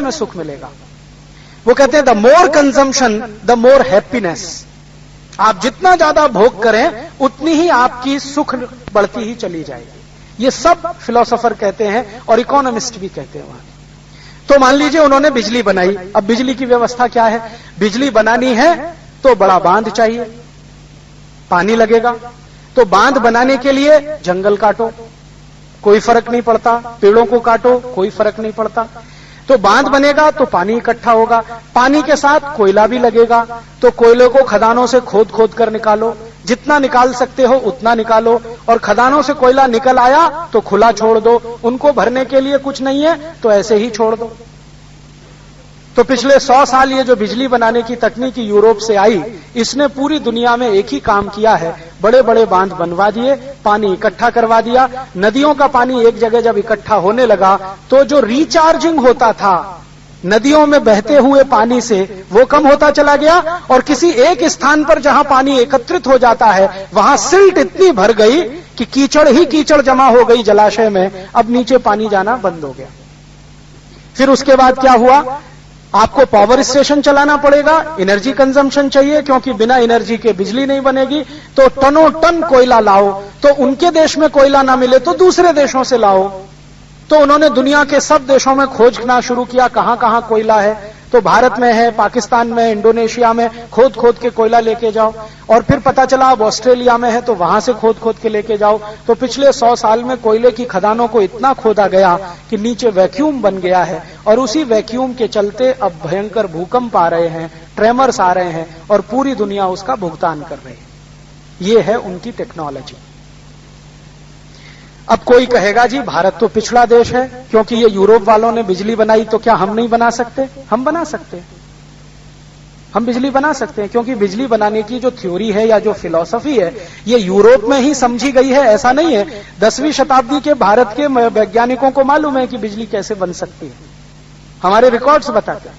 में सुख मिलेगा। वो कहते हैं the more consumption the more happiness. आप जितना ज्यादा भोग करें उतनी ही आपकी सुख बढ़ती ही चली जाएगी। ये सब फिलोसोफर कहते हैं और इकोनॉमिस्ट भी कहते हैं वहां। तो मान लीजिए उन्होंने बिजली बनाई। अब बिजली की व्यवस्था क्या है? बिजली बनानी है तो बड़ा बांध चाहिए, पानी लगेगा। तो बांध बनाने के लिए जंगल काटो, कोई फर्क नहीं पड़ता, पेड़ों को काटो, कोई फर्क नहीं पड़ता। तो बांध बनेगा तो पानी इकट्ठा होगा, पानी के साथ कोयला भी लगेगा। तो कोयले को खदानों से खोद खोद कर निकालो, जितना निकाल सकते हो उतना निकालो। और खदानों से कोयला निकल आया तो खुला छोड़ दो, उनको भरने के लिए कुछ नहीं है तो ऐसे ही छोड़ दो। तो पिछले 100 साल ये जो बिजली बनाने की तकनीक यूरोप से आई, इसने पूरी दुनिया में एक ही काम किया है, बड़े बड़े बांध बनवा दिए, पानी इकट्ठा करवा दिया। नदियों का पानी एक जगह जब इकट्ठा होने लगा तो जो रिचार्जिंग होता था नदियों में बहते हुए पानी से, वो कम होता चला गया। और किसी एक स्थान पर जहां पानी एकत्रित हो जाता है वहां सिल्ट इतनी भर गई कि कीचड़ ही कीचड़ जमा हो गई जलाशय में। अब नीचे पानी जाना बंद हो गया। फिर उसके बाद क्या हुआ? आपको पावर स्टेशन चलाना पड़ेगा, एनर्जी कंजम्पशन चाहिए, क्योंकि बिना एनर्जी के बिजली नहीं बनेगी। तो टनों टन कोयला लाओ। तो उनके देश में कोयला ना मिले तो दूसरे देशों से लाओ। तो उन्होंने दुनिया के सब देशों में खोजना शुरू किया, कहां कहां कोयला है। तो भारत में है, पाकिस्तान में, इंडोनेशिया में खोद खोद के कोयला लेके जाओ। और फिर पता चला अब ऑस्ट्रेलिया में है तो वहां से खोद खोद के लेके जाओ। तो पिछले 100 साल में कोयले की खदानों को इतना खोदा गया कि नीचे वैक्यूम बन गया है। और उसी वैक्यूम के चलते अब भयंकर भूकंप आ रहे हैं, ट्रेमर्स आ रहे हैं और पूरी दुनिया उसका भुगतान कर रही है। ये है उनकी टेक्नोलॉजी। अब कोई कहेगा जी भारत तो पिछड़ा देश है, क्योंकि ये यूरोप वालों ने बिजली बनाई, तो क्या हम नहीं बना सकते? हम बना सकते हैं, हम बिजली बना सकते हैं। क्योंकि बिजली बनाने की जो थ्योरी है या जो फिलॉसफी है ये यूरोप में ही समझी गई है, ऐसा नहीं है। 10वीं शताब्दी के भारत के वैज्ञानिकों को मालूम है कि बिजली कैसे बन सकती है, हमारे रिकॉर्ड्स बताते हैं।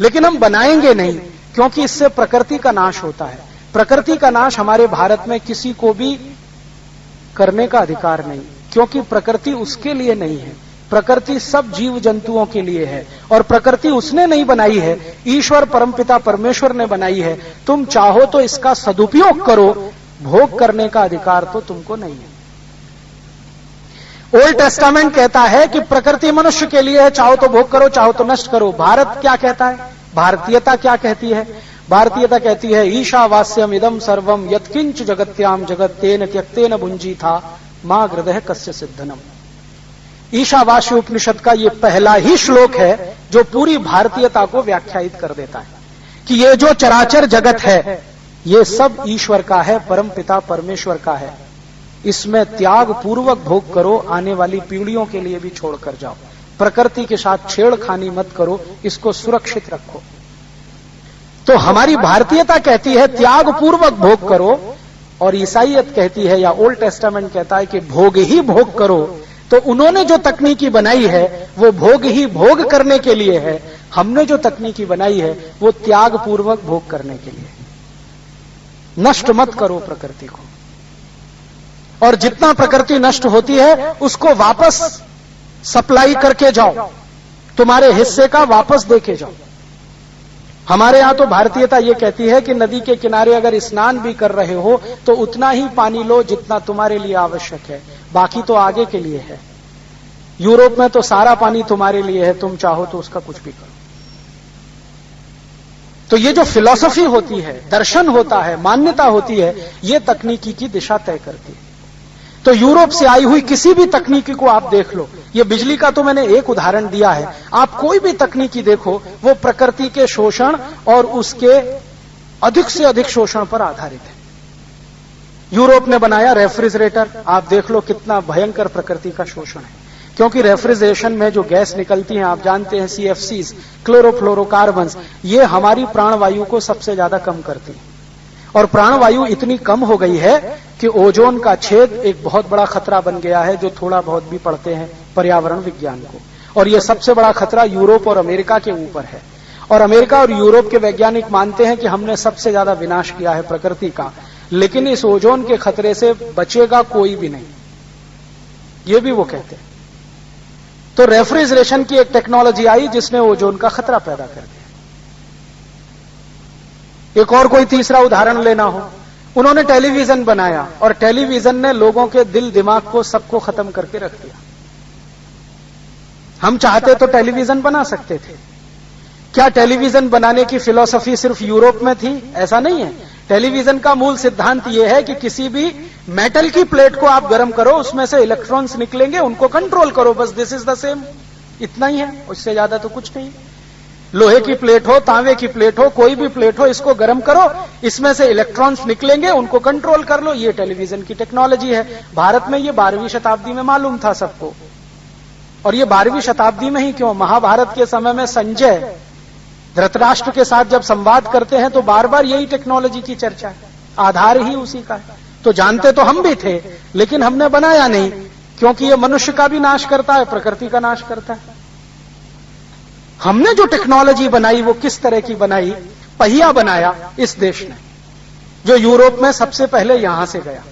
लेकिन हम बनाएंगे नहीं, क्योंकि इससे प्रकृति का नाश होता है। प्रकृति का नाश हमारे भारत में किसी को भी करने का अधिकार नहीं, क्योंकि प्रकृति उसके लिए नहीं है। प्रकृति सब जीव जंतुओं के लिए है और प्रकृति उसने नहीं बनाई है, ईश्वर परमपिता परमेश्वर ने बनाई है। तुम चाहो तो इसका सदुपयोग करो, भोग करने का अधिकार तो तुमको नहीं है। ओल्ड टेस्टामेंट कहता है कि प्रकृति मनुष्य के लिए है, चाहो तो भोग करो, चाहो तो नष्ट करो। भारत क्या कहता है? भारतीयता क्या कहती है? भारतीयता कहती है ईशावास्यम इदम सर्वम यत्किंच जगत्याम जगत तेन त्यक्तेन भुंजी था मां हृदय कस्य सिद्धनम। ईशावास्य उपनिषद का ये पहला ही श्लोक है जो पूरी भारतीयता को व्याख्यायित कर देता है कि ये जो चराचर जगत है ये सब ईश्वर का है, परम पिता परमेश्वर का है। इसमें त्याग पूर्वक भोग करो, आने वाली पीढ़ियों के लिए भी छोड़कर जाओ। प्रकृति के साथ छेड़खानी मत करो, इसको सुरक्षित रखो। तो हमारी भारतीयता कहती है त्याग पूर्वक भोग करो, और ईसाईयत कहती है या ओल्ड टेस्टामेंट कहता है कि भोग ही भोग करो। तो उन्होंने जो तकनीकी बनाई है वो भोग ही भोग करने के लिए है, हमने जो तकनीकी बनाई है वो त्याग पूर्वक भोग करने के लिए। नष्ट मत करो प्रकृति को, और जितना प्रकृति नष्ट होती है उसको वापस सप्लाई करके जाओ, तुम्हारे हिस्से का वापस देके जाओ। हमारे यहां तो भारतीयता ये कहती है कि नदी के किनारे अगर स्नान भी कर रहे हो तो उतना ही पानी लो जितना तुम्हारे लिए आवश्यक है, बाकी तो आगे के लिए है। यूरोप में तो सारा पानी तुम्हारे लिए है, तुम चाहो तो उसका कुछ भी करो। तो ये जो फिलॉसफी होती है, दर्शन होता है, मान्यता होती है, ये तकनीकी की दिशा तय करती है। तो यूरोप से आई हुई किसी भी तकनीकी को आप देख लो, ये बिजली का तो मैंने एक उदाहरण दिया है, आप कोई भी तकनीकी देखो वो प्रकृति के शोषण और उसके अधिक से अधिक शोषण पर आधारित है। यूरोप ने बनाया रेफ्रिजरेटर, आप देख लो कितना भयंकर प्रकृति का शोषण है। क्योंकि रेफ्रिजरेशन में जो गैस निकलती हैं आप जानते हैं, CFCs, क्लोरोफ्लोरोकार्बन्स, ये हमारी प्राणवायु को सबसे ज्यादा कम करती है। और प्राणवायु इतनी कम हो गई है कि ओजोन का छेद एक बहुत बड़ा खतरा बन गया है, जो थोड़ा बहुत भी पढ़ते हैं पर्यावरण विज्ञान को। और यह सबसे बड़ा खतरा यूरोप और अमेरिका के ऊपर है। और अमेरिका और यूरोप के वैज्ञानिक मानते हैं कि हमने सबसे ज्यादा विनाश किया है प्रकृति का, लेकिन इस ओजोन के खतरे से बचेगा कोई भी नहीं, ये भी वो कहते हैं। तो रेफ्रिजरेशन की एक टेक्नोलॉजी आई जिसने ओजोन का खतरा पैदा कर दिया। एक और कोई तीसरा उदाहरण लेना हो, उन्होंने टेलीविजन बनाया और टेलीविजन ने लोगों के दिल दिमाग को सबको खत्म करके रख दिया। हम चाहते तो टेलीविजन बना सकते थे। क्या टेलीविजन बनाने की फिलॉसफी सिर्फ यूरोप में थी? ऐसा नहीं है। टेलीविजन का मूल सिद्धांत यह है कि किसी भी मेटल की प्लेट को आप गर्म करो, उसमें से इलेक्ट्रॉन्स निकलेंगे, उनको कंट्रोल करो, बस दिस इज द सेम। इतना ही है, उससे ज्यादा तो कुछ नहीं। लोहे की प्लेट हो, तांबे की प्लेट हो, कोई भी प्लेट हो, इसको गर्म करो, इसमें से इलेक्ट्रॉन्स निकलेंगे, उनको कंट्रोल कर लो। ये टेलीविजन की टेक्नोलॉजी है। भारत में ये 12वीं शताब्दी में मालूम था सबको। और ये 12वीं शताब्दी में ही क्यों, महाभारत के समय में संजय धृतराष्ट्र के साथ जब संवाद करते हैं तो बार बार यही टेक्नोलॉजी की चर्चा है, आधार ही उसी का है। तो जानते तो हम भी थे, लेकिन हमने बनाया नहीं, क्योंकि ये मनुष्य का भी नाश करता है, प्रकृति का नाश करता है। हमने जो टेक्नोलॉजी बनाई वो किस तरह की बनाई? पहिया बनाया इस देश ने, जो यूरोप में सबसे पहले यहां से गया।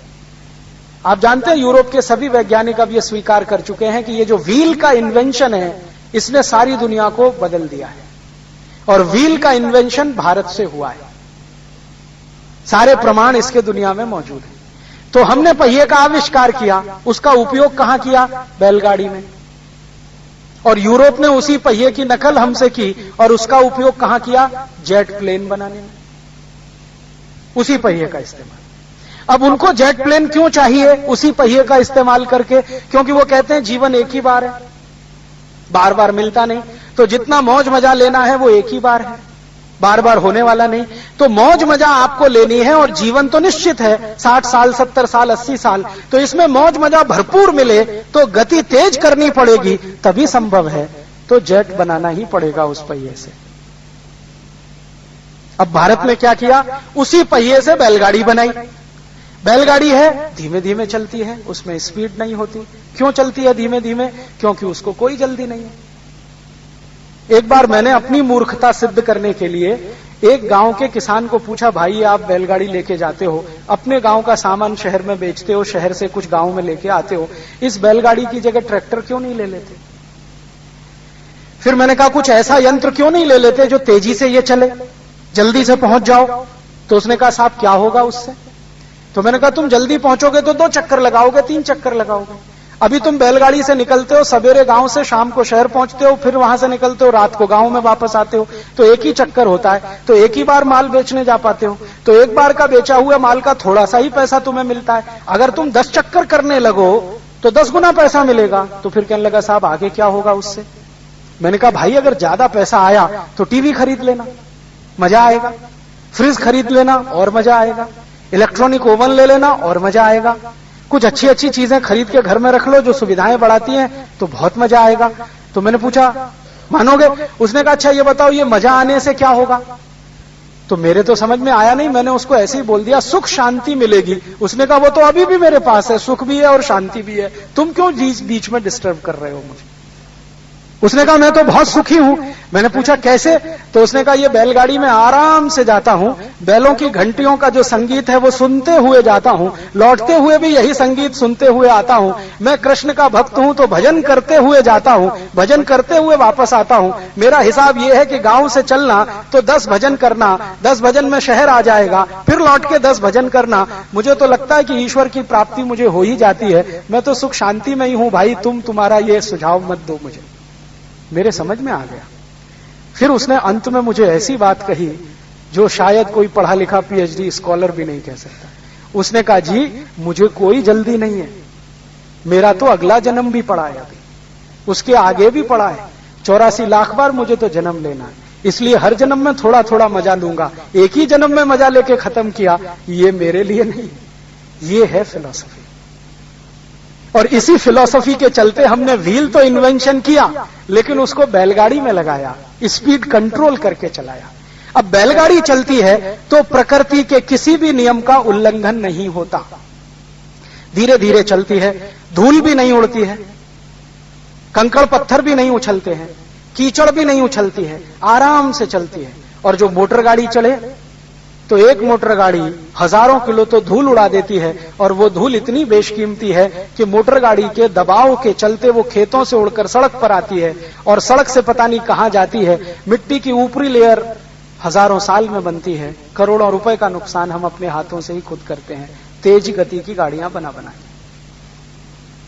आप जानते हैं यूरोप के सभी वैज्ञानिक अब ये स्वीकार कर चुके हैं कि ये जो व्हील का इन्वेंशन है, इसने सारी दुनिया को बदल दिया है। और व्हील का इन्वेंशन भारत से हुआ है। सारे प्रमाण इसके दुनिया में मौजूद हैं। तो हमने पहिए का आविष्कार किया, उसका उपयोग कहां किया? बैलगाड़ी में। और यूरोप ने उसी पहिए की नकल हमसे की और उसका उपयोग कहां किया? जेट प्लेन बनाने में, उसी पहिए का इस्तेमाल। अब उनको जेट प्लेन क्यों चाहिए उसी पहिए का इस्तेमाल करके? क्योंकि वो कहते हैं जीवन एक ही बार है, बार बार मिलता नहीं, तो जितना मौज मजा लेना है वो एक ही बार है, बार बार होने वाला नहीं। तो मौज मजा आपको लेनी है और जीवन तो निश्चित है, 60 साल, 70 साल, 80 साल, तो इसमें मौज मजा भरपूर मिले तो गति तेज करनी पड़ेगी, तभी संभव है। तो जेट बनाना ही पड़ेगा उस पहिए से। अब भारत ने क्या किया? उसी पहिए से बैलगाड़ी बनाई। बैलगाड़ी है, धीमे धीमे चलती है, उसमें स्पीड नहीं होती। क्यों चलती है धीमे धीमे? क्योंकि उसको कोई जल्दी नहीं है। एक बार मैंने अपनी मूर्खता सिद्ध करने के लिए एक गांव के किसान को पूछा, भाई आप बैलगाड़ी लेके जाते हो, अपने गांव का सामान शहर में बेचते हो, शहर से कुछ गांव में लेके आते हो, इस बैलगाड़ी की जगह ट्रैक्टर क्यों नहीं ले लेते? फिर मैंने कहा कुछ ऐसा यंत्र क्यों नहीं ले लेते जो तेजी से ये चले, जल्दी से पहुंच जाओ? तो उसने कहा साहब क्या होगा उससे? तो मैंने कहा तुम जल्दी पहुंचोगे तो 2 चक्कर लगाओगे, 3 चक्कर लगाओगे। अभी तुम बैलगाड़ी से निकलते हो, सवेरे गांव से शाम को शहर पहुंचते हो, फिर वहां से निकलते हो, रात को गांव में वापस आते हो, तो एक ही चक्कर होता है। तो एक ही बार माल बेचने जा पाते हो, तो एक बार का बेचा हुआ माल का थोड़ा सा ही पैसा तुम्हें मिलता है। अगर तुम 10 चक्कर करने लगो तो 10 गुना पैसा मिलेगा। तो फिर कहने लगा साहब आगे क्या होगा उससे? मैंने कहा भाई अगर ज्यादा पैसा आया तो टीवी खरीद लेना, मजा आएगा, फ्रिज खरीद लेना और मजा आएगा, इलेक्ट्रॉनिक ओवन ले लेना और मजा आएगा, कुछ अच्छी अच्छी चीजें खरीद के घर में रख लो जो सुविधाएं बढ़ाती हैं, तो बहुत मजा आएगा। तो मैंने पूछा मानोगे? उसने कहा अच्छा ये बताओ ये मजा आने से क्या होगा? तो मेरे तो समझ में आया नहीं, मैंने उसको ऐसे ही बोल दिया सुख शांति मिलेगी। उसने कहा वो तो अभी भी मेरे पास है, सुख भी है और शांति भी है, तुम क्यों बीच में डिस्टर्ब कर रहे हो मुझे? उसने कहा मैं तो बहुत सुखी हूं। मैंने पूछा कैसे? तो उसने कहा ये बैलगाड़ी में आराम से जाता हूं, बैलों की घंटियों का जो संगीत है वो सुनते हुए जाता हूं, लौटते हुए भी यही संगीत सुनते हुए आता हूं। मैं कृष्ण का भक्त हूं तो भजन करते हुए जाता हूं, भजन करते हुए वापस आता हूं। मेरा हिसाब ये है कि गांव से चलना तो 10 भजन करना, 10 भजन में शहर आ जाएगा, फिर लौट के 10 भजन करना। मुझे तो लगता है कि ईश्वर की प्राप्ति मुझे हो ही जाती है। मैं तो सुख शांति में ही हूं भाई, तुम्हारा ये सुझाव मत दो मुझे। मेरे समझ में आ गया। फिर उसने अंत में मुझे ऐसी बात कही जो शायद कोई पढ़ा लिखा पीएचडी स्कॉलर भी नहीं कह सकता। उसने कहा जी मुझे कोई जल्दी नहीं है, मेरा तो अगला जन्म भी पड़ा है, अभी उसके आगे भी पड़ा है, 84 लाख बार मुझे तो जन्म लेना है, इसलिए हर जन्म में थोड़ा थोड़ा मजा लूंगा। एक ही जन्म में मजा लेके खत्म किया, ये मेरे लिए नहीं, ये है फिलॉसफी। और इसी फिलॉसफी के चलते हमने व्हील तो इन्वेंशन किया, लेकिन उसको बैलगाड़ी में लगाया, स्पीड कंट्रोल करके चलाया। अब बैलगाड़ी चलती है तो प्रकृति के किसी भी नियम का उल्लंघन नहीं होता, धीरे धीरे चलती है, धूल भी नहीं उड़ती है, कंकड़ पत्थर भी नहीं उछलते हैं, कीचड़ भी नहीं उछलती है, आराम से चलती है। और जो मोटर गाड़ी चले तो एक मोटर गाड़ी हजारों किलो तो धूल उड़ा देती है, और वो धूल इतनी बेशकीमती है कि मोटर गाड़ी के दबाव के चलते वो खेतों से उड़कर सड़क पर आती है, और सड़क से पता नहीं कहां जाती है। मिट्टी की ऊपरी लेयर हजारों साल में बनती है। करोड़ों रुपए का नुकसान हम अपने हाथों से ही खुद करते हैं, तेज गति की गाड़ियां बना बना के।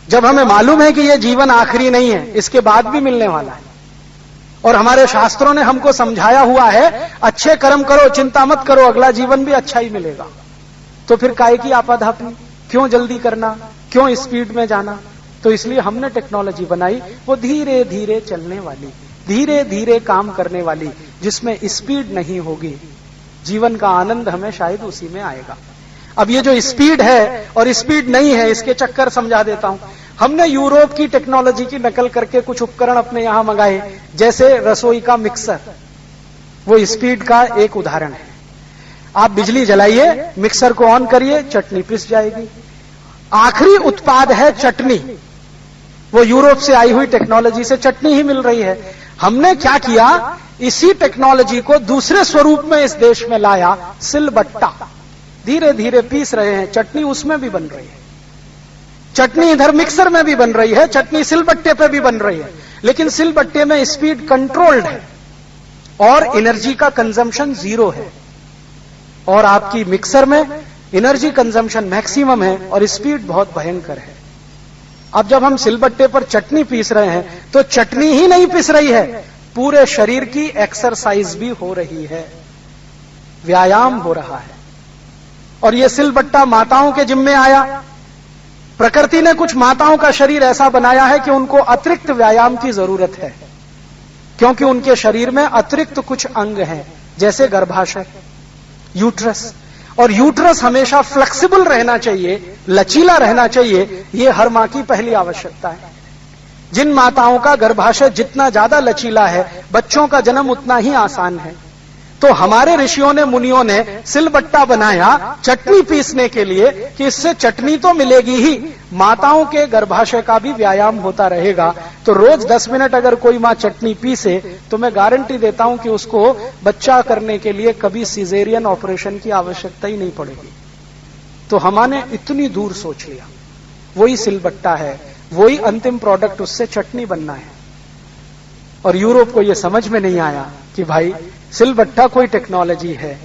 जब हमें मालूम है कि यह जीवन आखिरी नहीं है, इसके बाद भी मिलने वाला है, और हमारे शास्त्रों ने हमको समझाया हुआ है अच्छे कर्म करो, चिंता मत करो, अगला जीवन भी अच्छा ही मिलेगा, तो फिर काहे की आपाधापी, क्यों जल्दी करना, क्यों स्पीड में जाना। तो इसलिए हमने टेक्नोलॉजी बनाई, वो धीरे धीरे चलने वाली, धीरे धीरे काम करने वाली, जिसमें स्पीड नहीं होगी। जीवन का आनंद हमें शायद उसी में आएगा। अब ये जो स्पीड है और स्पीड नहीं है, इसके चक्कर समझा देता हूं। हमने यूरोप की टेक्नोलॉजी की नकल करके कुछ उपकरण अपने यहां मंगाए, जैसे रसोई का मिक्सर, वो स्पीड का एक उदाहरण है। आप बिजली जलाइए, मिक्सर को ऑन करिए, चटनी पिस जाएगी। आखिरी उत्पाद है चटनी, वो यूरोप से आई हुई टेक्नोलॉजी से चटनी ही मिल रही है। हमने क्या किया, इसी टेक्नोलॉजी को दूसरे स्वरूप में इस देश में लाया, सिलबट्टा। धीरे धीरे पीस रहे हैं, चटनी उसमें भी बन रही है, चटनी इधर मिक्सर में भी बन रही है, चटनी सिलबट्टे पे भी बन रही है। लेकिन सिलबट्टे में स्पीड कंट्रोल्ड है और एनर्जी का कंजम्पशन 0 है, और आपकी मिक्सर में एनर्जी कंजम्पशन मैक्सिमम है और स्पीड बहुत भयंकर है। अब जब हम सिलबट्टे पर चटनी पीस रहे हैं, तो चटनी ही नहीं पीस रही है, पूरे शरीर की एक्सरसाइज भी हो रही है, व्यायाम हो रहा है। और यह सिलबट्टा माताओं के जिम्मे आया। प्रकृति ने कुछ माताओं का शरीर ऐसा बनाया है कि उनको अतिरिक्त व्यायाम की जरूरत है, क्योंकि उनके शरीर में अतिरिक्त कुछ अंग हैं, जैसे गर्भाशय, यूट्रस। और यूट्रस हमेशा फ्लेक्सिबल रहना चाहिए, लचीला रहना चाहिए, यह हर मां की पहली आवश्यकता है। जिन माताओं का गर्भाशय जितना ज्यादा लचीला है, बच्चों का जन्म उतना ही आसान है। तो हमारे ऋषियों ने, मुनियों ने सिलबट्टा बनाया चटनी पीसने के लिए, कि इससे चटनी तो मिलेगी ही, माताओं के गर्भाशय का भी व्यायाम होता रहेगा। तो रोज 10 मिनट अगर कोई मां चटनी पीसे, तो मैं गारंटी देता हूं कि उसको बच्चा करने के लिए कभी सिजेरियन ऑपरेशन की आवश्यकता ही नहीं पड़ेगी। तो हमने इतनी दूर सोच लिया, वही सिलबट्टा है, वही अंतिम प्रोडक्ट, उससे चटनी बनना है। और यूरोप को यह समझ में नहीं आया कि भाई सिलबट्टा कोई टेक्नोलॉजी है,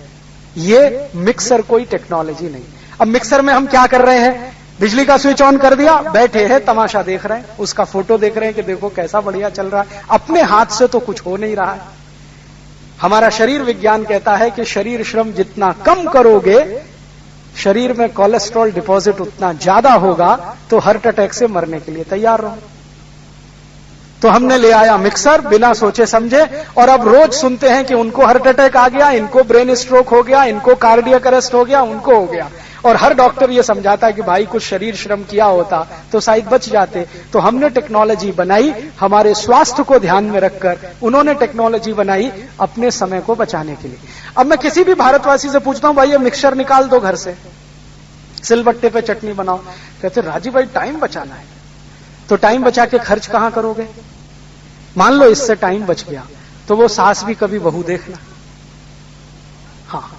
ये मिक्सर कोई टेक्नोलॉजी नहीं। अब मिक्सर में हम क्या कर रहे हैं, बिजली का स्विच ऑन कर दिया, बैठे हैं, तमाशा देख रहे हैं, उसका फोटो देख रहे हैं कि देखो कैसा बढ़िया चल रहा है। अपने हाथ से तो कुछ हो नहीं रहा है। हमारा शरीर विज्ञान कहता है कि शरीर श्रम जितना कम करोगे, शरीर में कोलेस्ट्रॉल डिपॉजिट उतना ज्यादा होगा, तो हार्ट अटैक से मरने के लिए तैयार रहो। तो हमने ले आया मिक्सर बिना सोचे समझे, और अब रोज सुनते हैं कि उनको हार्ट अटैक आ गया, इनको ब्रेन स्ट्रोक हो गया, इनको कार्डियक अरेस्ट हो गया, उनको हो गया। और हर डॉक्टर ये समझाता है कि भाई कुछ शरीर श्रम किया होता तो शायद बच जाते। तो हमने टेक्नोलॉजी बनाई हमारे स्वास्थ्य को ध्यान में रखकर, उन्होंने टेक्नोलॉजी बनाई अपने समय को बचाने के लिए। अब मैं किसी भी भारतवासी से पूछता हूं, भाई ये मिक्सर निकाल दो घर से, सिलबट्टे पे चटनी बनाओ, कहते राजीव भाई टाइम बचाना है। तो टाइम बचा के खर्च कहां करोगे? मान लो इससे टाइम बच गया, तो वो सास भी कभी बहू देखना। हाँ,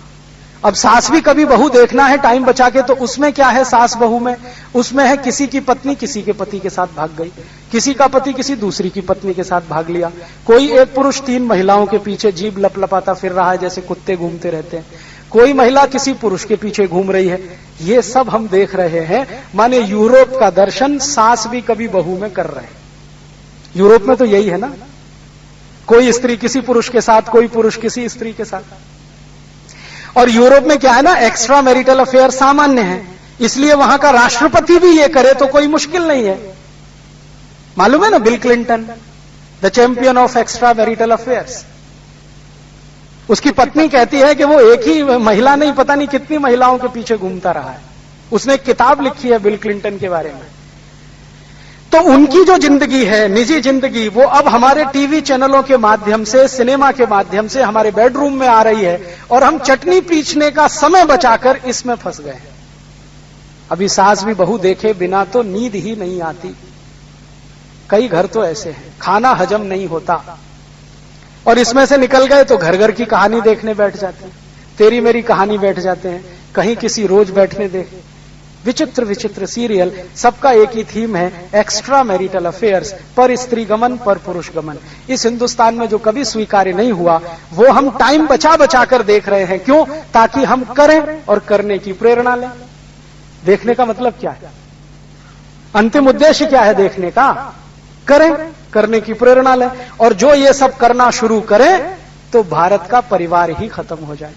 अब सास भी कभी बहू देखना है टाइम बचा के, तो उसमें क्या है सास बहू में? उसमें है किसी की पत्नी किसी के पति के साथ भाग गई, किसी का पति किसी दूसरी की पत्नी के साथ भाग लिया, कोई एक पुरुष 3 महिलाओं के पीछे जीभ लपलपाता फिर रहा है जैसे कुत्ते घूमते रहते हैं, कोई महिला किसी पुरुष के पीछे घूम रही है। ये सब हम देख रहे हैं। माने यूरोप का दर्शन सास भी कभी बहू में कर रहे हैं। यूरोप में तो यही है ना, कोई स्त्री किसी पुरुष के साथ, कोई पुरुष किसी स्त्री के साथ। और यूरोप में क्या है ना, एक्स्ट्रा मैरिटल अफेयर सामान्य है, इसलिए वहां का राष्ट्रपति भी ये करे तो कोई मुश्किल नहीं है। मालूम है ना, bill Clinton the champion of extra marital affairs, उसकी पत्नी कहती है कि वो एक ही महिला नहीं, पता नहीं कितनी महिलाओं के पीछे घूमता रहा है। उसने एक किताब लिखी है बिल क्लिंटन के बारे में। तो उनकी जो जिंदगी है, निजी जिंदगी, वो अब हमारे टीवी चैनलों के माध्यम से, सिनेमा के माध्यम से हमारे बेडरूम में आ रही है, और हम चटनी पीसने का समय बचाकर इसमें फंस गए हैं। अभी सास भी बहू देखे बिना तो नींद ही नहीं आती। कई घर तो ऐसे हैं, खाना हजम नहीं होता, और इसमें से निकल गए तो घर घर की कहानी देखने बैठ जाते हैं। तेरी मेरी कहानी बैठ जाते हैं, कहीं किसी रोज बैठने दे, विचित्र विचित्र सीरियल, सबका एक ही थीम है, एक्स्ट्रा मैरिटल अफेयर्स, पर स्त्री गमन पर पुरुष गमन। इस हिंदुस्तान में जो कभी स्वीकार्य नहीं हुआ वो हम टाइम बचा बचा कर देख रहे हैं। क्यों? ताकि हम करें और करने की प्रेरणा लें। देखने का मतलब क्या है? अंतिम उद्देश्य क्या है देखने का? करें, करने की प्रेरणा लें। और जो ये सब करना शुरू करें तो भारत का परिवार ही खत्म हो जाए।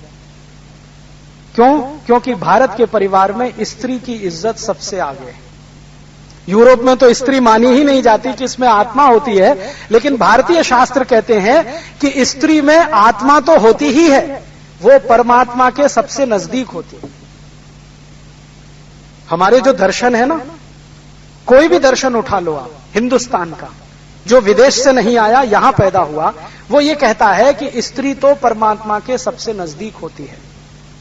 क्यों? क्योंकि भारत के परिवार में स्त्री की इज्जत सबसे आगे है। यूरोप में तो स्त्री मानी ही नहीं जाती कि इसमें आत्मा होती है, लेकिन भारतीय शास्त्र कहते हैं कि स्त्री में आत्मा तो होती ही है, वो परमात्मा के सबसे नजदीक होती है। हमारे जो दर्शन है ना, कोई भी दर्शन उठा लो आप हिंदुस्तान का, जो विदेश से नहीं आया, यहां पैदा हुआ, वो ये कहता है कि स्त्री तो परमात्मा के सबसे नजदीक होती है,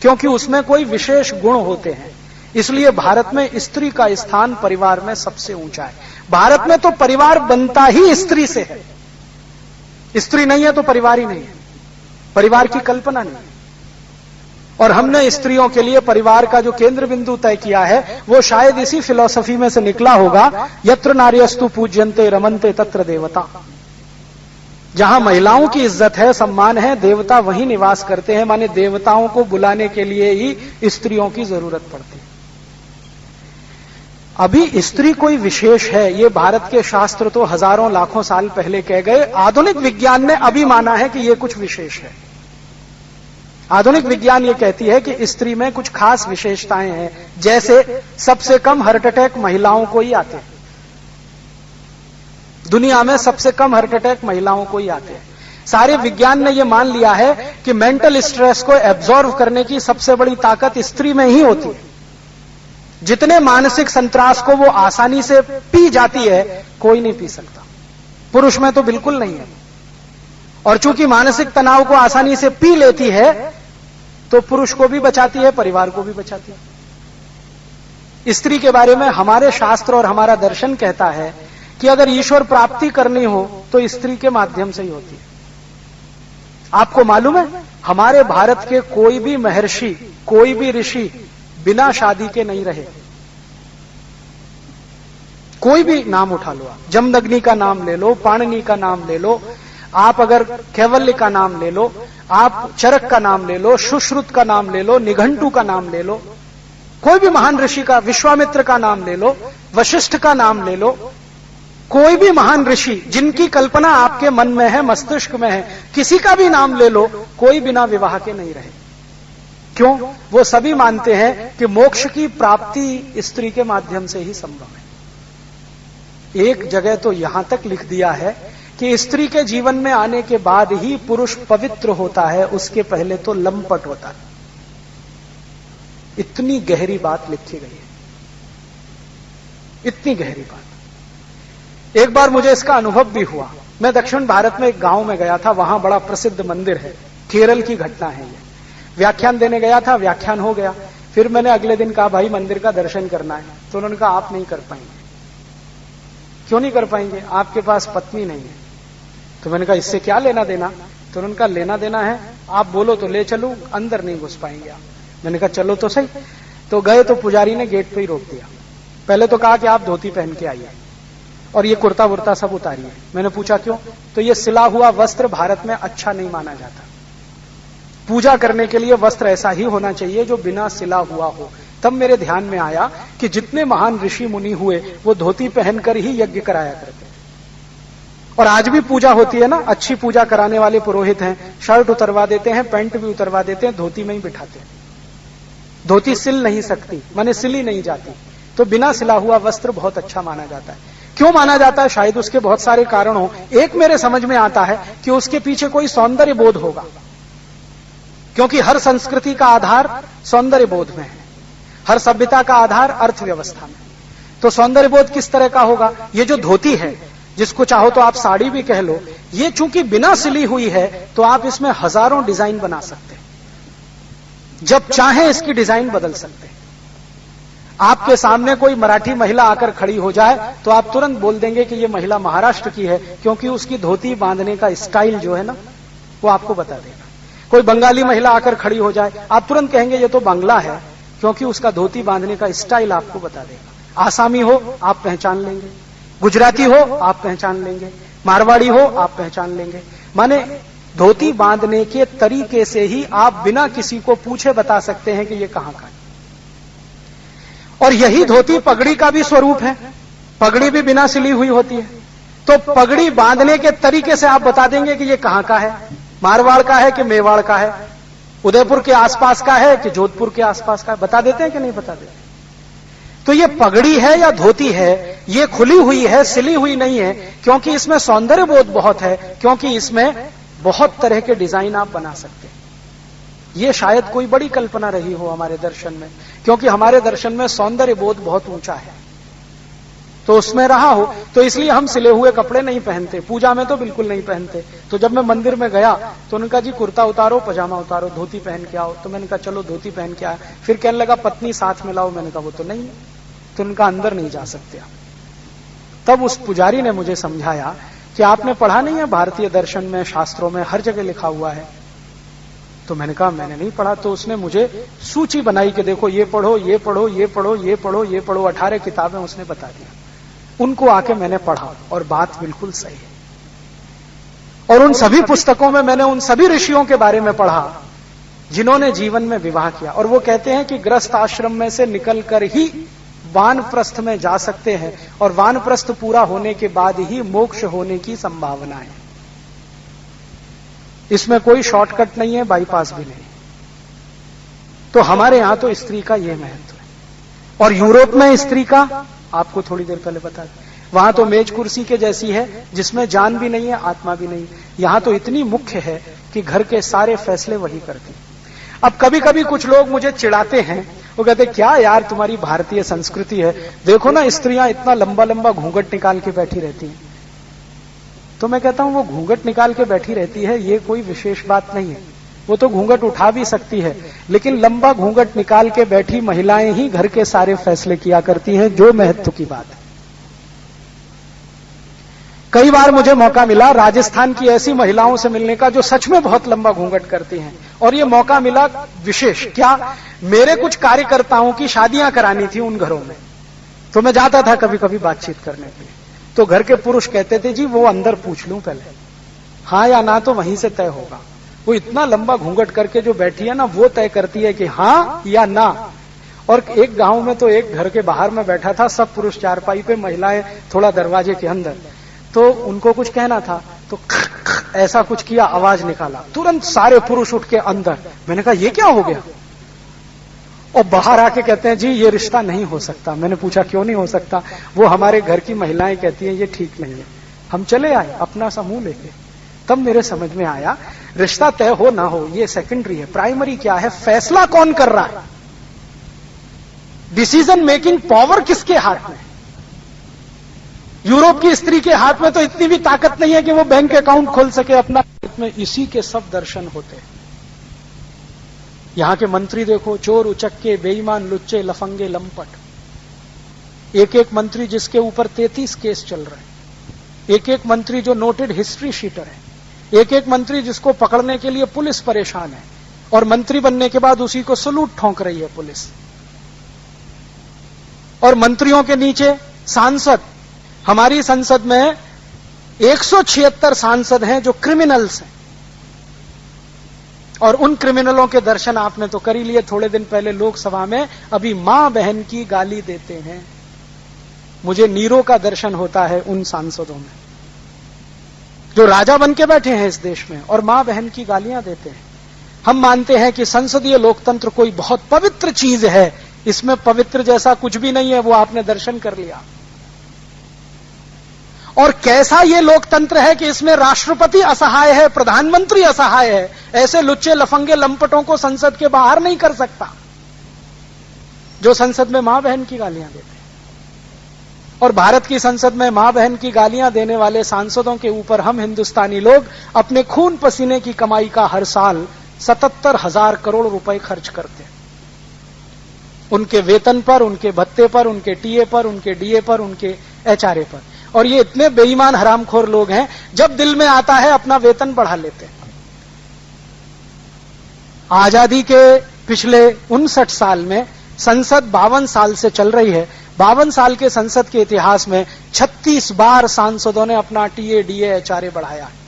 क्योंकि उसमें कोई विशेष गुण होते हैं। इसलिए भारत में स्त्री का स्थान परिवार में सबसे ऊंचा है। भारत में तो परिवार बनता ही स्त्री से है। स्त्री नहीं है तो परिवार ही नहीं है, परिवार की कल्पना नहीं है। और हमने स्त्रियों के लिए परिवार का जो केंद्र बिंदु तय किया है वो शायद इसी फिलॉसफी में से निकला होगा, यत्र नार्यस्तु पूज्यन्ते रमन्ते तत्र देवता। जहां महिलाओं की इज्जत है, सम्मान है, देवता वहीं निवास करते हैं। माने देवताओं को बुलाने के लिए ही स्त्रियों की जरूरत पड़ती है। अभी स्त्री कोई विशेष है, ये भारत के शास्त्र तो हजारों लाखों साल पहले कह गए। आधुनिक विज्ञान ने अभी माना है कि ये कुछ विशेष है। आधुनिक विज्ञान ये कहती है कि स्त्री में कुछ खास विशेषताएं हैं, जैसे सबसे कम हार्ट अटैक महिलाओं को ही आते हैं। दुनिया में सबसे कम हार्ट अटैक महिलाओं को ही आते हैं। सारे विज्ञान ने यह मान लिया है कि मेंटल स्ट्रेस को एब्जॉर्व करने की सबसे बड़ी ताकत स्त्री में ही होती है। जितने मानसिक संत्रास को वो आसानी से पी जाती है, कोई नहीं पी सकता। पुरुष में तो बिल्कुल नहीं है। और चूंकि मानसिक तनाव को आसानी से पी लेती है, तो पुरुष को भी बचाती है, परिवार को भी बचाती है। स्त्री के बारे में हमारे शास्त्र और हमारा दर्शन कहता है कि अगर ईश्वर प्राप्ति करनी हो तो स्त्री के माध्यम से ही होती है। आपको मालूम है, हमारे भारत के कोई भी महर्षि, कोई भी ऋषि बिना शादी के नहीं रहे। कोई भी नाम उठा लो आप, जमदग्नि का नाम ले लो, पाणिनि का नाम ले लो, आप अगर कैवल्य का नाम ले लो, आप चरक का नाम ले लो, सुश्रुत का नाम ले लो, निघंटु का नाम ले लो, कोई भी महान ऋषि का, विश्वामित्र का नाम ले लो, वशिष्ठ का नाम ले लो, कोई भी महान ऋषि जिनकी कल्पना आपके मन में है, मस्तिष्क में है, किसी का भी नाम ले लो, कोई बिना विवाह के नहीं रहे। क्यों? वो सभी मानते हैं कि मोक्ष की प्राप्ति स्त्री के माध्यम से ही संभव है। एक जगह तो यहां तक लिख दिया है कि स्त्री के जीवन में आने के बाद ही पुरुष पवित्र होता है, उसके पहले तो लंपट होता है। इतनी गहरी बात लिखी गई है, इतनी गहरी बात। एक बार मुझे इसका अनुभव भी हुआ। मैं दक्षिण भारत में एक गांव में गया था, वहां बड़ा प्रसिद्ध मंदिर है, केरल की घटना है ये। व्याख्यान देने गया था, व्याख्यान हो गया। फिर मैंने अगले दिन कहा, भाई मंदिर का दर्शन करना है। तो उन्होंने कहा, आप नहीं कर पाएंगे। क्यों नहीं कर पाएंगे? आपके पास पत्नी नहीं है। तो मैंने कहा, इससे क्या लेना देना? तो उन्होंने कहा, लेना देना है, आप बोलो तो ले चलूं, अंदर नहीं घुस पाएंगे आप। मैंने कहा, चलो तो सही। तो गए तो पुजारी ने गेट पे ही रोक दिया। पहले तो कहा कि आप धोती पहन के आइए और ये कुर्ता वुर्ता सब उतारिए। मैंने पूछा क्यों? तो ये सिला हुआ वस्त्र भारत में अच्छा नहीं माना जाता। पूजा करने के लिए वस्त्र ऐसा ही होना चाहिए जो बिना सिला हुआ हो। तब मेरे ध्यान में आया कि जितने महान ऋषि मुनि हुए वो धोती पहनकर ही यज्ञ कराया करते। और आज भी पूजा होती है ना, अच्छी पूजा कराने वाले पुरोहित हैं, शर्ट उतरवा देते हैं, पैंट भी उतरवा देते हैं, धोती में ही बिठाते हैं। धोती सिल नहीं सकती, माने सिली नहीं जाती, तो बिना सिला हुआ वस्त्र बहुत अच्छा माना जाता है। क्यों माना जाता है? शायद उसके बहुत सारे कारण हो। एक मेरे समझ में आता है कि उसके पीछे कोई सौंदर्य बोध होगा, क्योंकि हर संस्कृति का आधार सौंदर्य बोध में है, हर सभ्यता का आधार अर्थव्यवस्था में। तो सौंदर्य बोध किस तरह का होगा? ये जो धोती है, जिसको चाहो तो आप साड़ी भी कह लो, ये चूंकि बिना सिली हुई है तो आप इसमें हजारों डिजाइन बना सकते हैं। जब चाहे इसकी डिजाइन बदल सकते हैं। आपके सामने कोई मराठी महिला आकर खड़ी हो जाए तो आप तुरंत बोल देंगे कि ये महिला महाराष्ट्र की है, क्योंकि उसकी धोती बांधने का स्टाइल जो है ना, वो आपको बता देगा। कोई बंगाली महिला आकर खड़ी हो जाए, आप तुरंत कहेंगे ये तो बांग्ला है, क्योंकि उसका धोती बांधने का स्टाइल आपको बता देगा। आसामी हो आप पहचान लेंगे, गुजराती हो आप पहचान लेंगे, मारवाड़ी हो आप पहचान लेंगे। माने धोती बांधने के तरीके से ही आप बिना किसी को पूछे बता सकते हैं कि ये कहां का है। और यही धोती पगड़ी का भी स्वरूप है। पगड़ी भी बिना सिली हुई होती है, तो पगड़ी बांधने के तरीके से आप बता देंगे कि ये कहां का है, मारवाड़ का है कि मेवाड़ का है, उदयपुर के आसपास का है कि जोधपुर के आसपास का है, बता देते हैं कि नहीं बता देते। तो ये पगड़ी है या धोती है, ये खुली हुई है, सिली हुई नहीं है, क्योंकि इसमें सौंदर्य बोध बहुत है, क्योंकि इसमें बहुत तरह के डिजाइन आप बना सकते हैं। ये शायद कोई बड़ी कल्पना रही हो हमारे दर्शन में, क्योंकि हमारे दर्शन में सौंदर्य बोध बहुत ऊंचा है, तो उसमें रहा हो, तो इसलिए हम सिले हुए कपड़े नहीं पहनते, पूजा में तो बिल्कुल नहीं पहनते। तो जब मैं मंदिर में गया तो उन्होंने कहा जी कुर्ता उतारो, पजामा उतारो, धोती पहन के आओ। तो मैंने कहा चलो धोती पहन के आया। फिर कहने लगा पत्नी साथ में लाओ। मैंने कहा वो तो नहीं है। तो उनका अंदर नहीं जा सकते आप। तब उस पुजारी ने मुझे समझाया कि आपने पढ़ा नहीं है भारतीय दर्शन में, शास्त्रों में हर जगह लिखा हुआ है। तो मैंने कहा मैंने नहीं पढ़ा। तो उसने मुझे सूची बनाई कि देखो ये पढ़ो, ये पढ़ो, ये पढ़ो, ये पढ़ो, ये पढ़ो, 18 किताबें उसने बता दिया। उनको आके मैंने पढ़ा और बात बिल्कुल सही है। और उन सभी पुस्तकों में मैंने उन सभी ऋषियों के बारे में पढ़ा जिन्होंने जीवन में विवाह किया, और वो कहते हैं कि गृहस्थ आश्रम में से निकलकर ही वानप्रस्थ में जा सकते हैं, और वानप्रस्थ पूरा होने के बाद ही मोक्ष होने की संभावना है। इसमें कोई शॉर्टकट नहीं है, बाईपास भी नहीं। तो हमारे यहां तो स्त्री का यह महत्व है। और यूरोप में स्त्री का आपको थोड़ी देर पहले बता दें, वहां तो मेज कुर्सी के जैसी है, जिसमें जान भी नहीं है, आत्मा भी नहीं। यहां तो इतनी मुख्य है कि घर के सारे फैसले वही करती। अब कभी कभी कुछ लोग मुझे चिढ़ाते हैं, वो कहते क्या यार तुम्हारी भारतीय संस्कृति है, देखो ना स्त्रियां इतना लंबा लंबा घूंघट निकाल के बैठी रहती हैं। तो मैं कहता हूं वो घूंघट निकाल के बैठी रहती है ये कोई विशेष बात नहीं है, वो तो घूंघट उठा भी सकती है, लेकिन लंबा घूंघट निकाल के बैठी महिलाएं ही घर के सारे फैसले किया करती हैं, जो महत्व की बात है। कई बार मुझे मौका मिला राजस्थान की ऐसी महिलाओं से मिलने का जो सच में बहुत लंबा घूंघट करती हैं, और ये मौका मिला विशेष क्या, मेरे कुछ कार्यकर्ताओं की शादियां करानी थी उन घरों में। तो मैं जाता था कभी कभी बातचीत करने के लिए, तो घर के पुरुष कहते थे जी वो अंदर पूछ लूं पहले, हाँ या ना तो वहीं से तय होगा। वो इतना लंबा घूंघट करके जो बैठी है ना, वो तय करती है कि हाँ या ना। और एक गांव में तो एक घर के बाहर में बैठा था, सब पुरुष चारपाई पे, महिलाएं थोड़ा दरवाजे के अंदर। तो उनको कुछ कहना था, तो ऐसा कुछ किया, आवाज निकाला, तुरंत सारे पुरुष उठ के अंदर। मैंने कहा ये क्या हो गया? और बाहर आके कहते हैं जी ये रिश्ता नहीं हो सकता। मैंने पूछा क्यों नहीं हो सकता? वो हमारे घर की महिलाएं कहती हैं ये ठीक नहीं है। हम चले आए अपना समूह लेके। तब मेरे समझ में आया रिश्ता तय हो ना हो ये सेकेंडरी है, प्राइमरी क्या है, फैसला कौन कर रहा है, डिसीजन मेकिंग पावर किसके हाथ में। यूरोप की स्त्री के हाथ में तो इतनी भी ताकत नहीं है कि वो बैंक अकाउंट खोल सके अपना, में इसी के सब दर्शन होते हैं। यहां के मंत्री देखो, चोर उचक्के, बेईमान, लुच्चे, लफंगे, लंपट। एक एक मंत्री जिसके ऊपर 33 केस चल रहे हैं, एक एक मंत्री जो नोटेड हिस्ट्री शीटर है, एक एक मंत्री जिसको पकड़ने के लिए पुलिस परेशान है, और मंत्री बनने के बाद उसी को सलूट ठोंक रही है पुलिस। और मंत्रियों के नीचे सांसद, हमारी संसद में 176 सांसद हैं जो क्रिमिनल्स हैं, और उन क्रिमिनलों के दर्शन आपने तो कर ही लिए। थोड़े दिन पहले लोकसभा में अभी मां बहन की गाली देते हैं। मुझे नीरो का दर्शन होता है उन सांसदों में जो राजा बन के बैठे हैं इस देश में और मां बहन की गालियां देते हैं। हम मानते हैं कि संसदीय लोकतंत्र कोई बहुत पवित्र चीज है, इसमें पवित्र जैसा कुछ भी नहीं है, वो आपने दर्शन कर लिया। और कैसा ये लोकतंत्र है कि इसमें राष्ट्रपति असहाय है, प्रधानमंत्री असहाय है, ऐसे लुच्चे लफंगे लंपटों को संसद के बाहर नहीं कर सकता जो संसद में मां बहन की गालियां देते हैं। और भारत की संसद में मां बहन की गालियां देने वाले सांसदों के ऊपर हम हिंदुस्तानी लोग अपने खून पसीने की कमाई का हर साल 77,000 करोड़ रुपए खर्च करते हैं, उनके वेतन पर, उनके भत्ते पर, उनके टीए पर, उनके डीए पर, उनके एचआरए पर। और ये इतने बेईमान हरामखोर लोग हैं, जब दिल में आता है अपना वेतन बढ़ा लेते हैं। आजादी के पिछले 59 साल में संसद 52 साल से चल रही है। 52 साल के संसद के इतिहास में 36 बार सांसदों ने अपना टीए, डीए, एचआरए बढ़ाया है।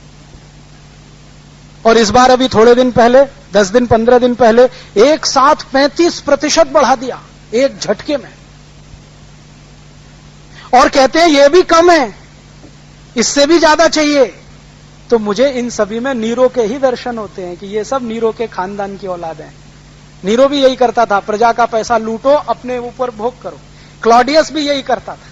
और इस बार अभी थोड़े दिन पहले, 10 दिन 15 दिन पहले एक साथ 35% बढ़ा दिया, एक झटके में। और कहते हैं ये भी कम है, इससे भी ज्यादा चाहिए। तो मुझे इन सभी में नीरो के ही दर्शन होते हैं कि ये सब नीरो के खानदान की औलाद हैं। नीरो भी यही करता था, प्रजा का पैसा लूटो, अपने ऊपर भोग करो। क्लॉडियस भी यही करता था।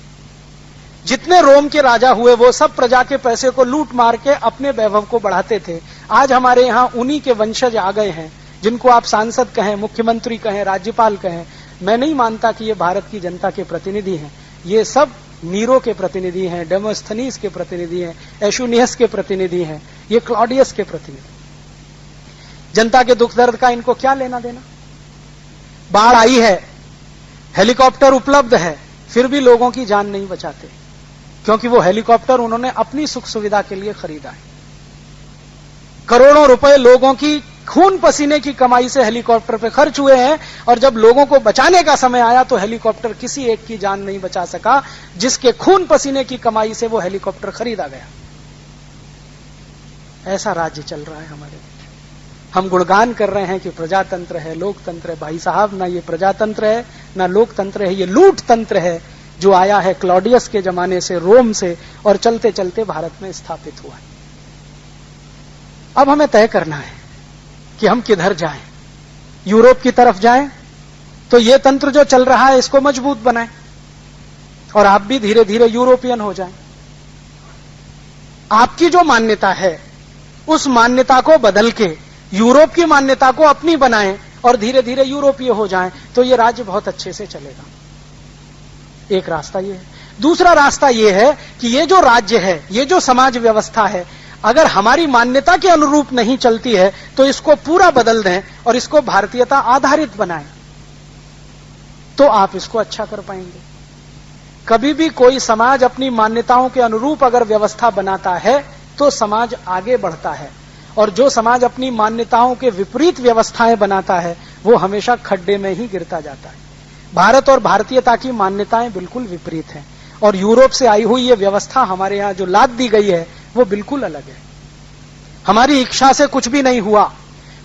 जितने रोम के राजा हुए वो सब प्रजा के पैसे को लूट मार के अपने वैभव को बढ़ाते थे। आज हमारे यहां उन्हीं के वंशज आ गए हैं, जिनको आप सांसद कहें, मुख्यमंत्री कहें, राज्यपाल कहें। मैं नहीं मानता कि ये भारत की जनता के प्रतिनिधि हैं। ये सब नीरो के प्रतिनिधि हैं, डेमोस्थनीस के प्रतिनिधि हैं, एशुनियस के प्रतिनिधि हैं, ये क्लॉडियस के प्रतिनिधि। जनता के दुख दर्द का इनको क्या लेना देना? बाढ़ आई है, हेलीकॉप्टर उपलब्ध है, फिर भी लोगों की जान नहीं बचाते, क्योंकि वो हेलीकॉप्टर उन्होंने अपनी सुख सुविधा के लिए खरीदा है। करोड़ों रुपए लोगों की खून पसीने की कमाई से हेलीकॉप्टर पे खर्च हुए हैं, और जब लोगों को बचाने का समय आया तो हेलीकॉप्टर किसी एक की जान नहीं बचा सका, जिसके खून पसीने की कमाई से वो हेलीकॉप्टर खरीदा गया। ऐसा राज्य चल रहा है हमारे देश। हम गुणगान कर रहे हैं कि प्रजातंत्र है, लोकतंत्र है। भाई साहब, ना ये प्रजातंत्र है, ना लोकतंत्र है, ये लूट तंत्र है, जो आया है क्लॉडियस के जमाने से, रोम से, और चलते चलते भारत में स्थापित हुआ है। अब हमें तय करना है कि हम किधर जाएं। यूरोप की तरफ जाएं तो ये तंत्र जो चल रहा है इसको मजबूत बनाएं, और आप भी धीरे धीरे यूरोपियन हो जाएं। आपकी जो मान्यता है उस मान्यता को बदल के यूरोप की मान्यता को अपनी बनाएं और धीरे धीरे यूरोपीय हो जाएं, तो ये राज्य बहुत अच्छे से चलेगा। एक रास्ता ये है। दूसरा रास्ता ये है कि ये जो राज्य है, ये जो समाज व्यवस्था है, अगर हमारी मान्यता के अनुरूप नहीं चलती है तो इसको पूरा बदल दें और इसको भारतीयता आधारित बनाएं, तो आप इसको अच्छा कर पाएंगे। कभी भी कोई समाज अपनी मान्यताओं के अनुरूप अगर व्यवस्था बनाता है तो समाज आगे बढ़ता है, और जो समाज अपनी मान्यताओं के विपरीत व्यवस्थाएं बनाता है वो हमेशा खड्डे में ही गिरता जाता है। भारत और भारतीयता की मान्यताएं बिल्कुल विपरीत हैं, और यूरोप से आई हुई ये व्यवस्था हमारे यहां जो लाद दी गई है वो बिल्कुल अलग है। हमारी इच्छा से कुछ भी नहीं हुआ।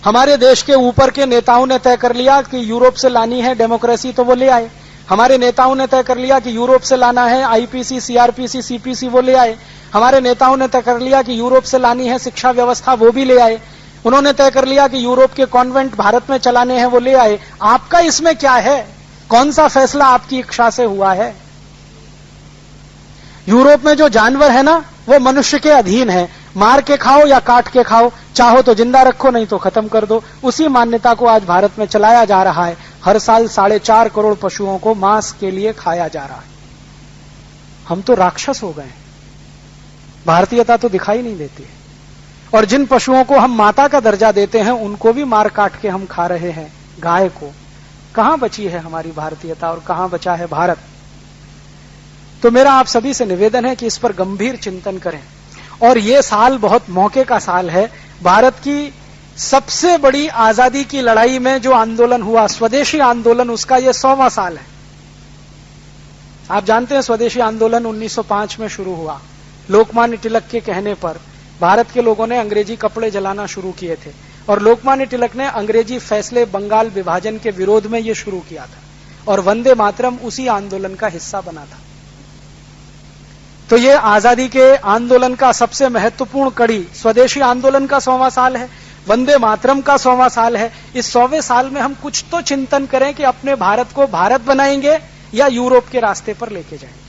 हमारे देश के ऊपर के नेताओं ने तय कर लिया कि यूरोप से लानी है डेमोक्रेसी, तो वो ले आए। हमारे नेताओं ने तय कर लिया कि यूरोप से लाना है आईपीसी, सीआरपीसी, सीपीसी, वो ले आए। हमारे नेताओं ने तय कर लिया कि यूरोप से लानी है शिक्षा व्यवस्था, वो भी ले आए। उन्होंने तय कर लिया कि यूरोप के कॉन्वेंट भारत में चलाने हैं, वो ले आए। आपका इसमें क्या है? कौन सा फैसला आपकी इच्छा से हुआ है? यूरोप में जो जानवर है ना, वो मनुष्य के अधीन है। मार के खाओ या काट के खाओ, चाहो तो जिंदा रखो, नहीं तो खत्म कर दो। उसी मान्यता को आज भारत में चलाया जा रहा है। हर साल 4.5 करोड़ पशुओं को मांस के लिए खाया जा रहा है। हम तो राक्षस हो गए। भारतीयता तो दिखाई नहीं देती है। और जिन पशुओं को हम माता का दर्जा देते हैं उनको भी मार काट के हम खा रहे हैं, गाय को। कहां बची है हमारी भारतीयता और कहां बचा है भारत? तो मेरा आप सभी से निवेदन है कि इस पर गंभीर चिंतन करें। और ये साल बहुत मौके का साल है। भारत की सबसे बड़ी आजादी की लड़ाई में जो आंदोलन हुआ, स्वदेशी आंदोलन, उसका ये 100वां साल है। आप जानते हैं स्वदेशी आंदोलन 1905 में शुरू हुआ। लोकमान्य तिलक के कहने पर भारत के लोगों ने अंग्रेजी कपड़े जलाना शुरू किए थे, और लोकमान्य तिलक ने अंग्रेजी फैसले बंगाल विभाजन के विरोध में ये शुरू किया था, और वंदे मातरम उसी आंदोलन का हिस्सा बना था। तो ये आजादी के आंदोलन का सबसे महत्वपूर्ण कड़ी स्वदेशी आंदोलन का 100वां साल है, वंदे मातरम का 100वां साल है। इस 100वें साल में हम कुछ तो चिंतन करें कि अपने भारत को भारत बनाएंगे या यूरोप के रास्ते पर लेके जाएंगे।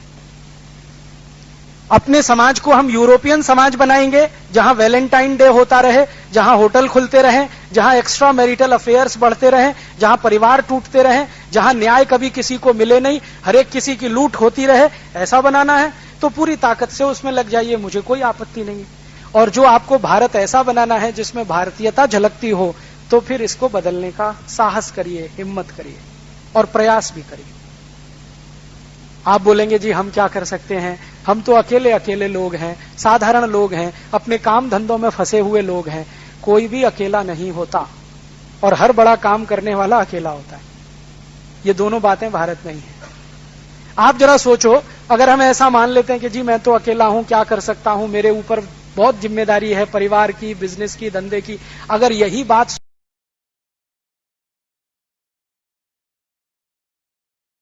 अपने समाज को हम यूरोपियन समाज बनाएंगे, जहां वैलेंटाइन डे होता रहे, जहां होटल खुलते रहें, जहां एक्स्ट्रा मैरिटल अफेयर्स बढ़ते रहें, जहां परिवार टूटते रहें, जहां न्याय कभी किसी को मिले नहीं, हर एक किसी की लूट होती रहे, ऐसा बनाना है तो पूरी ताकत से उसमें लग जाइए, मुझे कोई आपत्ति नहीं है। और जो आपको भारत ऐसा बनाना है जिसमें भारतीयता झलकती हो, तो फिर इसको बदलने का साहस करिए, हिम्मत करिए और प्रयास भी करिए। आप बोलेंगे जी हम क्या कर सकते हैं, हम तो अकेले अकेले लोग हैं, साधारण लोग हैं, अपने काम धंधों में फंसे हुए लोग हैं। कोई भी अकेला नहीं होता। और हर बड़ा काम करने वाला अकेला होता है। ये दोनों बातें भारत में ही हैं। आप जरा सोचो, अगर हम ऐसा मान लेते हैं कि जी मैं तो अकेला हूं, क्या कर सकता हूं, मेरे ऊपर बहुत जिम्मेदारी है परिवार की, बिजनेस की, धंधे की, अगर यही बात